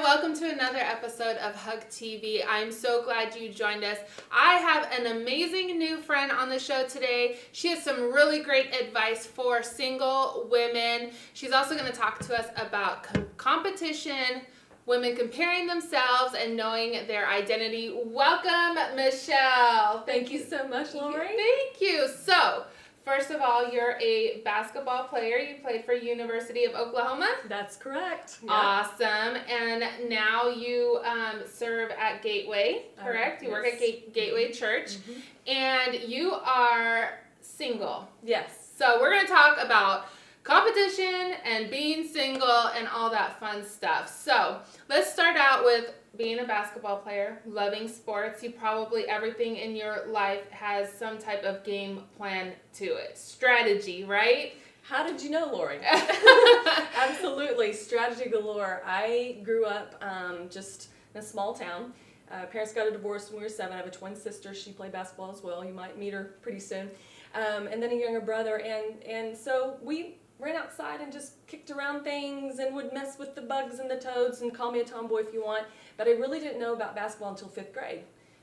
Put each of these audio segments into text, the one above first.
welcome to another episode of HUGTV. I'm so glad you joined us. I have an amazing new friend on the show today. She has some really great advice for single women. She's also going to talk to us about competition, women comparing themselves, and knowing their identity. Welcome, Michele. Thank you so much, Lori. Thank you. So, first of all, you're a basketball player. You played for University of Oklahoma. That's correct. Yep. Awesome. And now you serve at Gateway, correct? You yes. work at Gateway Church. Mm-hmm. And you are single. Yes. So we're going to talk about competition and being single and all that fun stuff. So let's start out with being a basketball player, loving sports. You probably, everything in your life has some type of game plan to it. Strategy, right? How did you know, Lori? Absolutely. Strategy galore. I grew up just in a small town. Parents got a divorce when we were 7. I have a twin sister. She played basketball as well. You might meet her pretty soon. And then a younger brother. And so we ran outside and just kicked around things and would mess with the bugs and the toads and call me a tomboy if you want. But I really didn't know about basketball until 5th grade.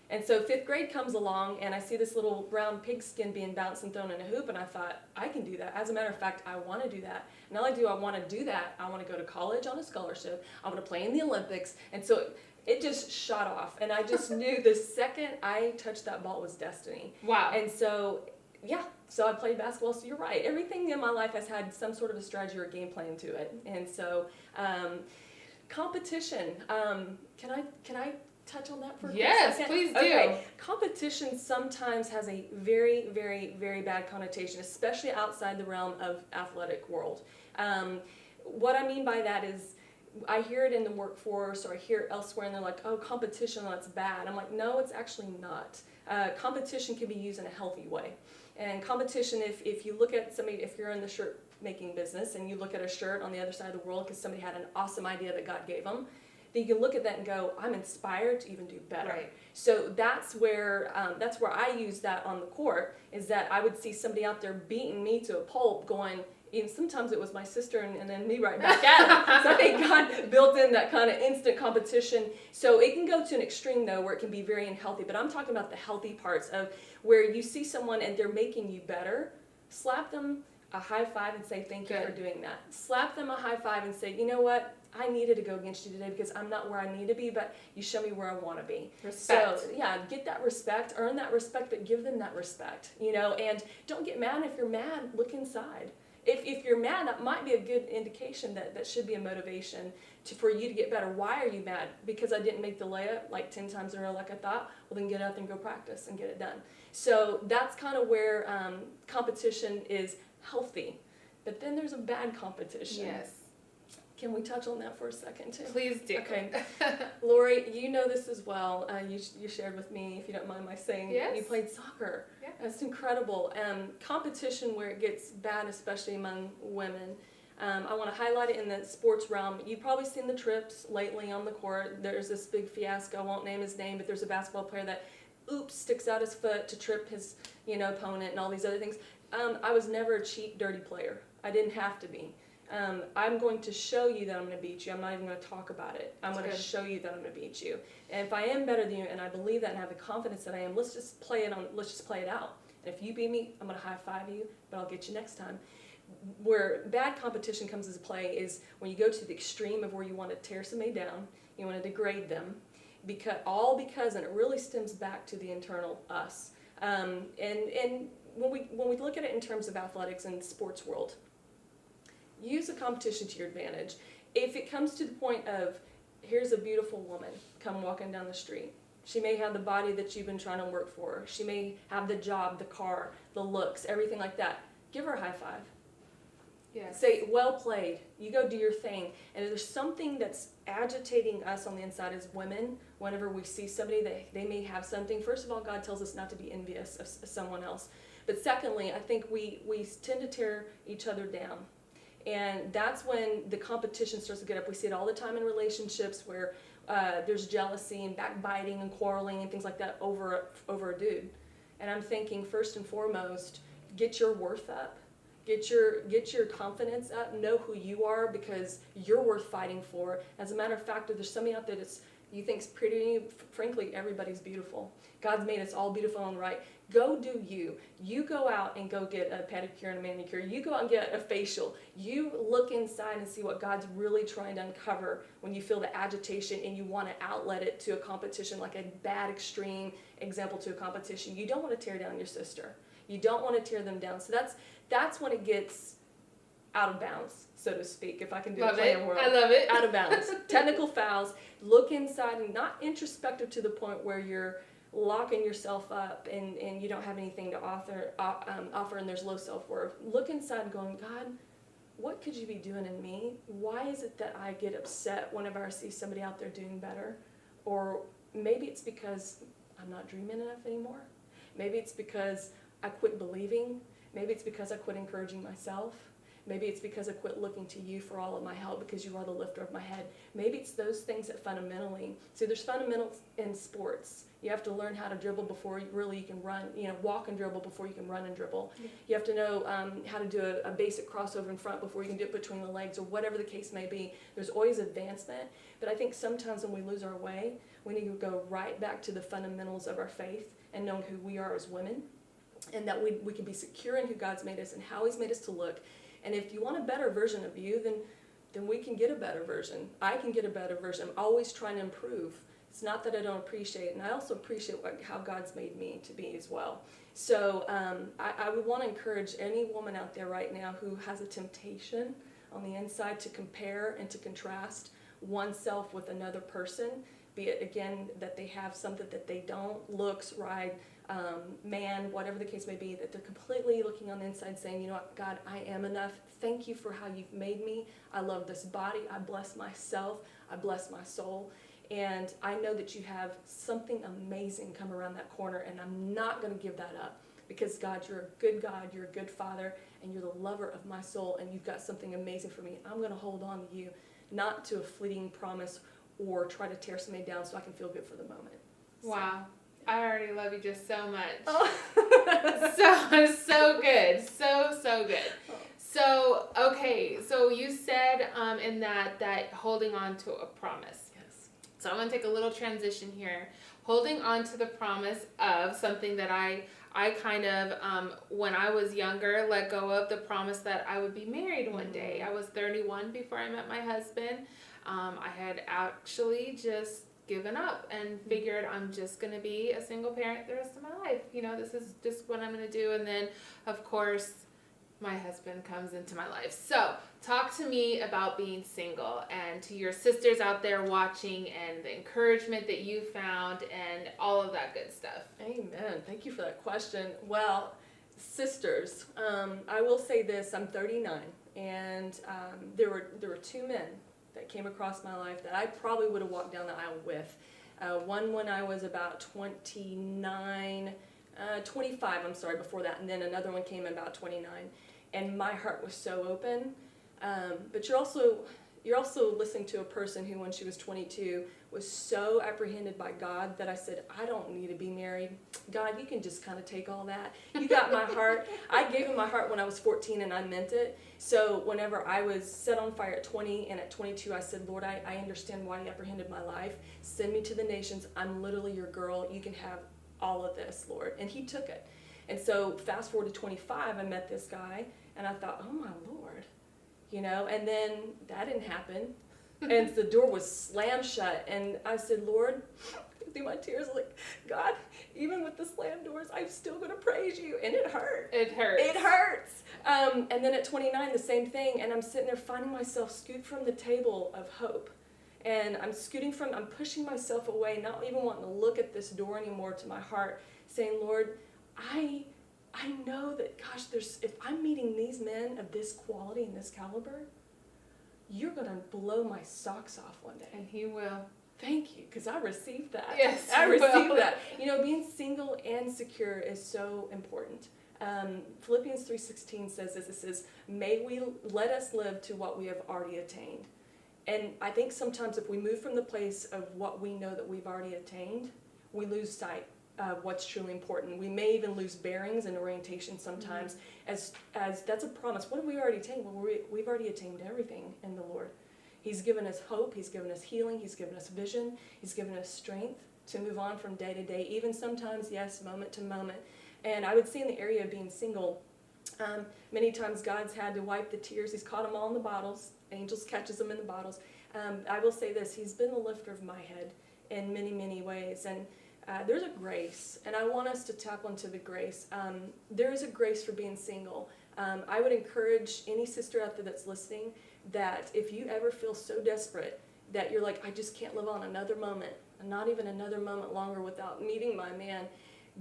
And so 5th grade comes along and I see this little brown pigskin being bounced and thrown in a hoop, and I thought, I can do that. As a matter of fact, I want to do that. And not only do I want to do that, I want to go to college on a scholarship. I want to play in the Olympics. And so it just shot off. And I just knew the second I touched that ball was destiny. Wow. And so, yeah, so I played basketball. So you're right. Everything in my life has had some sort of a strategy or a game plan to it. And so, competition. Can I touch on that for a second? Yes, please do. Okay. Competition sometimes has a very, very, very bad connotation, especially outside the realm of athletic world. What I mean by that is I hear it in the workforce or I hear it elsewhere and they're like, oh, competition, that's bad. I'm like, no, it's actually not. Competition can be used in a healthy way. And competition, if you look at somebody, if you're in the shirt making business and you look at a shirt on the other side of the world because somebody had an awesome idea that God gave them, then you can look at that and go, I'm inspired to even do better. Right. So that's where I use that on the court, is that I would see somebody out there beating me to a pulp going, even sometimes it was my sister and then me right back at them. So I think God built in that kind of instant competition. So it can go to an extreme though where it can be very unhealthy, but I'm talking about the healthy parts of where you see someone and they're making you better, slap them a high five and say thank you for doing that. Slap them a high five and say, you know what? I needed to go against you today because I'm not where I need to be, but you show me where I want to be. Respect. So, yeah, get that respect, earn that respect, but give them that respect, and don't get mad. If you're mad, look inside. If you're mad, that might be a good indication that should be a motivation for you to get better. Why are you mad? Because I didn't make the layup like 10 times in a row like I thought? Well, then get up and go practice and get it done. So that's kind of where competition is healthy. But then there's a bad competition. Yes. Can we touch on that for a second, too? Please do. Okay. Lori, you know this as well. You shared with me, if you don't mind my saying, yes. You played soccer. Yeah. That's incredible. Competition where it gets bad, especially among women. I want to highlight it in the sports realm. You've probably seen the trips lately on the court. There's this big fiasco. I won't name his name, but there's a basketball player that, sticks out his foot to trip his, opponent and all these other things. I was never a cheap, dirty player. I didn't have to be. I'm going to show you that I'm going to beat you. I'm not even going to talk about it. I'm going to show you that I'm going to beat you. And if I am better than you, and I believe that and have the confidence that I am, let's just play it out. And if you beat me, I'm going to high five you, but I'll get you next time. Where bad competition comes into play is when you go to the extreme of where you want to tear somebody down, you want to degrade them, because and it really stems back to the internal us. And when we look at it in terms of athletics and sports world, use a competition to your advantage. If it comes to the point of, here's a beautiful woman come walking down the street. She may have the body that you've been trying to work for. She may have the job, the car, the looks, everything like that. Give her a high five. Yes. Say, well played. You go do your thing. And if there's something that's agitating us on the inside as women, whenever we see somebody that they may have something, first of all, God tells us not to be envious of someone else. But secondly, I think we tend to tear each other down. And that's when the competition starts to get up. We see it all the time in relationships where there's jealousy and backbiting and quarreling and things like that over a dude. And I'm thinking, first and foremost, get your worth up. Get your confidence up. Know who you are, because you're worth fighting for. As a matter of fact, if there's somebody out there that's you think's pretty, frankly, everybody's beautiful. God's made us all beautiful and right. Go do you. You go out and go get a pedicure and a manicure. You go out and get a facial. You look inside and see what God's really trying to uncover when you feel the agitation and you want to outlet it to a competition, like a bad extreme example to a competition. You don't want to tear down your sister. You don't want to tear them down. So that's when it gets out of bounds, so to speak, if I can do a play on words. I love it. Out of bounds. Technical fouls. Look inside and not introspective to the point where you're locking yourself up and you don't have anything to offer and there's low self-worth. Look inside going, God, what could you be doing in me? Why is it that I get upset whenever I see somebody out there doing better? Or maybe it's because I'm not dreaming enough anymore. Maybe it's because I quit believing. Maybe it's because I quit encouraging myself. Maybe it's because I quit looking to you for all of my help, because you are the lifter of my head. Maybe it's those things that fundamentally, see, there's fundamentals in sports. You have to learn how to dribble before you can run, walk and dribble before you can run and dribble. Yeah. You have to know how to do a basic crossover in front before you can do it between the legs, or whatever the case may be. There's always advancement, but I think sometimes when we lose our way, we need to go right back to the fundamentals of our faith and knowing who we are as women, and that we can be secure in who God's made us and how He's made us to look. And if you want a better version of you, then we can get a better version. I can get a better version. I'm always trying to improve. It's not that I don't appreciate it, and I also appreciate how God's made me to be as well. So I would want to encourage any woman out there right now who has a temptation on the inside to compare and to contrast oneself with another person, be it, again, that they have something that they don't, looks, right, man, whatever the case may be, that they're completely looking on the inside saying, you know what, God, I am enough. Thank you for how you've made me. I love this body. I bless myself. I bless my soul. And I know that you have something amazing come around that corner, and I'm not going to give that up, because God, you're a good God, you're a good Father, and you're the lover of my soul, and you've got something amazing for me. I'm going to hold on to you, not to a fleeting promise or try to tear somebody down so I can feel good for the moment. Wow. I already love you just so much. Oh. so good. So good. So, okay, so you said in that holding on to a promise. Yes. So I'm going to take a little transition here. Holding on to the promise of something that I kind of, when I was younger, let go of the promise that I would be married one day. I was 31 before I met my husband. I had actually just given up and figured I'm just going to be a single parent the rest of my life. This is just what I'm going to do. And then, of course, my husband comes into my life. So talk to me about being single, and to your sisters out there watching, and the encouragement that you found and all of that good stuff. Amen. Thank you for that question. Well, sisters, I will say this. I'm 39, and there were two men that came across my life that I probably would have walked down the aisle with. One when I was about 25, before that, and then another one came about 29. And my heart was so open. But you're also listening to a person who, when she was 22, was so apprehended by God that I said, I don't need to be married. God, you can just kind of take all that. You got my heart. I gave him my heart when I was 14, and I meant it. So whenever I was set on fire at 20, and at 22 I said, Lord, I understand why you apprehended my life. Send me to the nations. I'm literally your girl. You can have all of this, Lord. And he took it. And so fast forward to 25, I met this guy, and I thought, oh my Lord, and then that didn't happen. And the door was slammed shut, and I said, Lord, through my tears, like, God, even with the slammed doors, I'm still going to praise you. And it hurt. It hurts. It hurts. And then at 29, the same thing, and I'm sitting there finding myself scoot from the table of hope. And I'm pushing myself away, not even wanting to look at this door anymore, to my heart, saying, Lord, I know that, gosh, if I'm meeting these men of this quality and this caliber, you're going to blow my socks off one day. And he will. Thank you, because I received that. Yes, I received will. that. Being single and secure is so important. Philippians 3:16 says this. It says, let us live to what we have already attained. And I think sometimes if we move from the place of what we know that we've already attained, we lose sight what's truly important. We may even lose bearings and orientation sometimes, as that's a promise. What have we already attained? Well, we've already attained everything in the Lord. He's given us hope. He's given us healing. He's given us vision. He's given us strength to move on from day to day, even sometimes, yes, moment to moment. And I would say in the area of being single, many times God's had to wipe the tears. He's caught them all in the bottles. Angels catches them in the bottles. I will say this, he's been the lifter of my head in many, many ways. And there's a grace, and I want us to tap into the grace. There is a grace for being single. I would encourage any sister out there that's listening that if you ever feel so desperate that you're like, I just can't live on another moment, and not even another moment longer without meeting my man,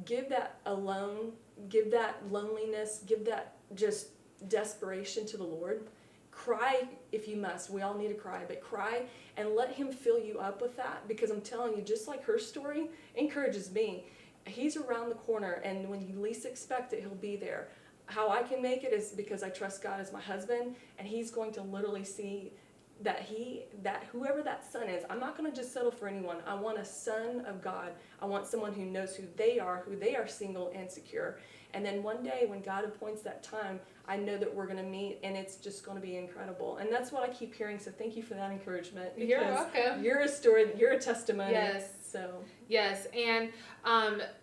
give that alone, give that loneliness, give that just desperation to the Lord. Cry if you must. We all need to cry, but cry and let him fill you up with that, because I'm telling you, just like her story encourages me, he's around the corner, and when you least expect it, he'll be there. How I can make it is because I trust God as my husband, and he's going to literally see that whoever that son is, I'm not going to just settle for anyone. I want a son of God. I want someone who knows who they are single and secure. And then one day when God appoints that time, I know that we're going to meet, and it's just going to be incredible. And that's what I keep hearing. So thank you for that encouragement. You're welcome. You're a story. You're a testimony. Yes. So. Yes, and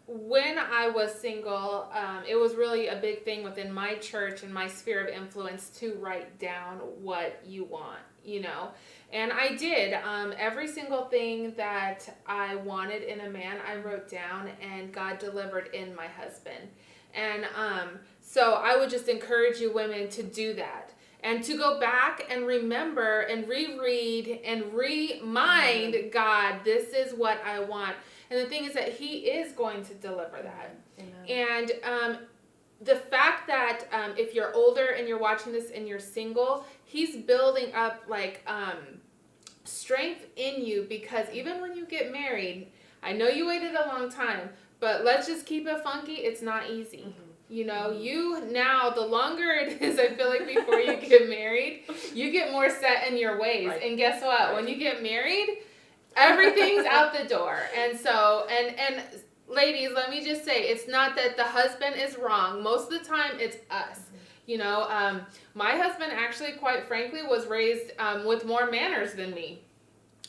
when I was single, it was really a big thing within my church and my sphere of influence to write down what you want, you know. And I did. Every single thing that I wanted in a man, I wrote down, and God delivered in my husband. And so I would just encourage you women to do that. And to go back and remember and reread and remind God, this is what I want. And the thing is that he is going to deliver that. Amen. And the fact that if you're older and you're watching this and you're single, he's building up like strength in you, because even when you get married, I know you waited a long time, but let's just keep it funky. It's not easy. Mm-hmm. You know, you now, the longer it is, I feel like before you get married, you get more set in your ways. Right. And guess what? Right. When you get married, everything's out the door. And so, and ladies, let me just say, it's not that the husband is wrong. Most of the time, it's us. Mm-hmm. You know, my husband actually, quite frankly, was raised with more manners than me.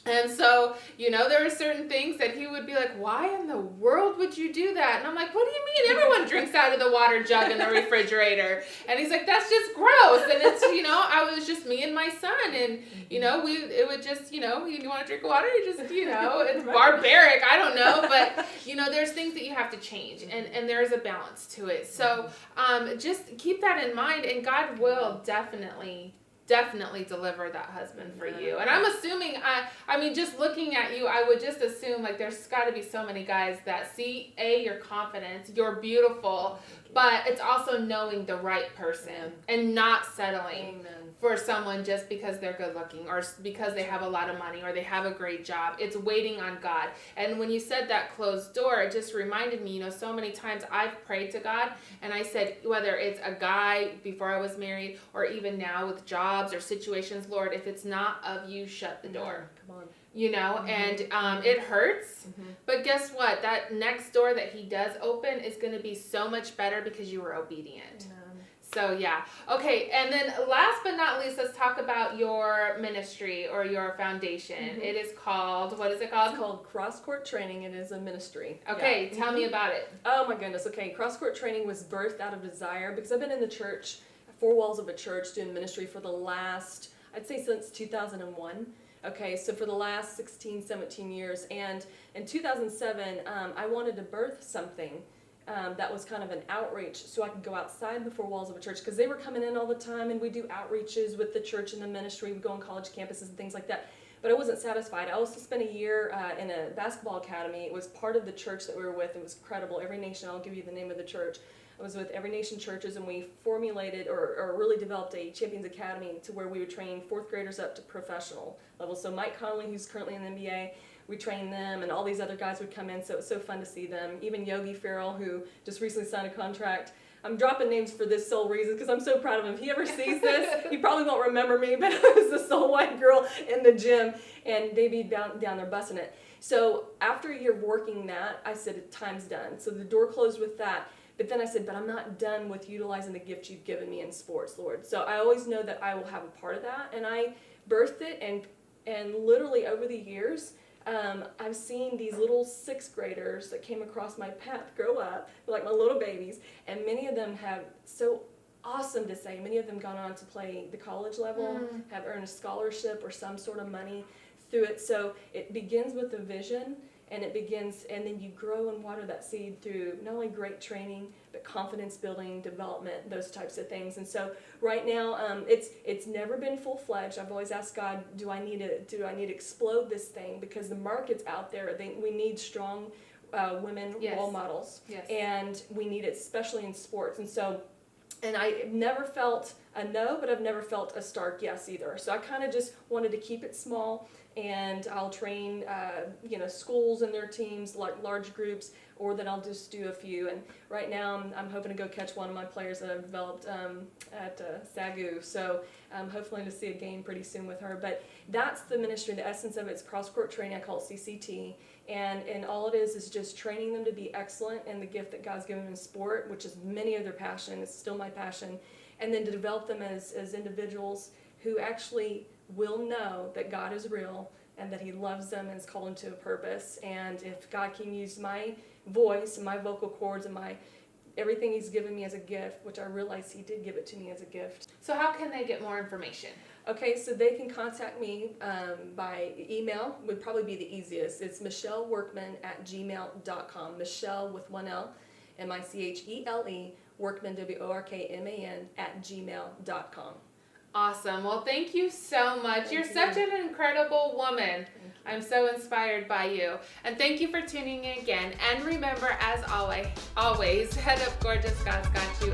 And so, you know, there are certain things that he would be like, why in the world would you do that? And I'm like, what do you mean? Everyone drinks out of the water jug in the refrigerator. And he's like, that's just gross. And it's, you know, I was just me and my son. And, you know, it would just, you know, you want to drink water? You just, you know, it's barbaric. I don't know. But, you know, there's things that you have to change. And there's a balance to it. So just keep that in mind. And God will definitely deliver that husband for you. And I'm assuming, I mean, just looking at you, I would just assume like there's got to be so many guys that see, your confidence, you're beautiful, but it's also knowing the right person and not settling for someone just because they're good looking or because they have a lot of money or they have a great job. It's waiting on God. And when you said that closed door, it just reminded me, you know, so many times I've prayed to God and I said, whether it's a guy before I was married or even now with jobs or situations, Lord, if it's not of you, shut the door. Come on. You know, and it hurts, but guess what? That next door that he does open is going to be so much better because you were obedient. So yeah. Okay, and then last but not least, let's talk about your ministry or your foundation. It is called, what is it called? It's called Cross Court Training. It is a ministry. Okay, tell me about it. Oh my goodness. Okay, Cross Court Training was birthed out of desire because I've been in the church, four walls of a church, doing ministry for the last, I'd say since 2001. Okay, so for the last 16, 17 years, and in 2007, I wanted to birth something that was kind of an outreach so I could go outside the four walls of a church, because they were coming in all the time, and we do outreaches with the church and the ministry. We go on college campuses and things like that, but I wasn't satisfied. I also spent a year in a basketball academy. It was part of the church that we were with. It was incredible. Every Nation, I'll give you the name of the church. I was with Every Nation Churches, and we formulated or really developed a Champions Academy to where we would train fourth graders up to professional level. So Mike Connolly, who's currently in the NBA, we trained them, and all these other guys would come in, so it was so fun to see them. Even Yogi Farrell, who just recently signed a contract. I'm dropping names for this sole reason because I'm so proud of him. If he ever sees this, he probably won't remember me, but I was the sole white girl in the gym, and they'd be down there busting it. So after a year of working that, I said, time's done. So the door closed with that. But then I said, but I'm not done with utilizing the gift you've given me in sports, Lord. So I always know that I will have a part of that. And I birthed it, and literally over the years, I've seen these little 6th graders that came across my path grow up, like my little babies, and many of them have, so awesome to say, many of them gone on to play the college level, have earned a scholarship or some sort of money through it. So it begins with a vision, and then you grow and water that seed through not only great training, but confidence building, development, those types of things. And so right now, it's never been full-fledged. I've always asked God, do I need to explode this thing? Because the market's out there. We need strong women role models. Yes. And we need it, especially in sports. And I never felt a no, but I've never felt a stark yes either. So I kind of just wanted to keep it small, and I'll train, schools and their teams, like large groups, or then I'll just do a few. And right now I'm hoping to go catch one of my players that I've developed at SAGU. So I'm hopefully to see a game pretty soon with her. But that's the ministry. The essence of it's cross-court training. I call it CCT. And all it is just training them to be excellent in the gift that God's given them in sport, which is many of their passion. It's still my passion. And then to develop them as individuals who actually will know that God is real and that He loves them and has called them to a purpose. And if God can use my voice and my vocal cords and everything He's given me as a gift, which I realize He did give it to me as a gift. So how can they get more information? Okay, so they can contact me by email, would probably be the easiest. It's MicheleWorkman@gmail.com. Michele with one L, MiChele, Workman, WORKMAN @gmail.com. Awesome. Well, thank you so much. You're such an incredible woman. I'm so inspired by you. And thank you for tuning in again. And remember, as always, head up gorgeous, God's got you.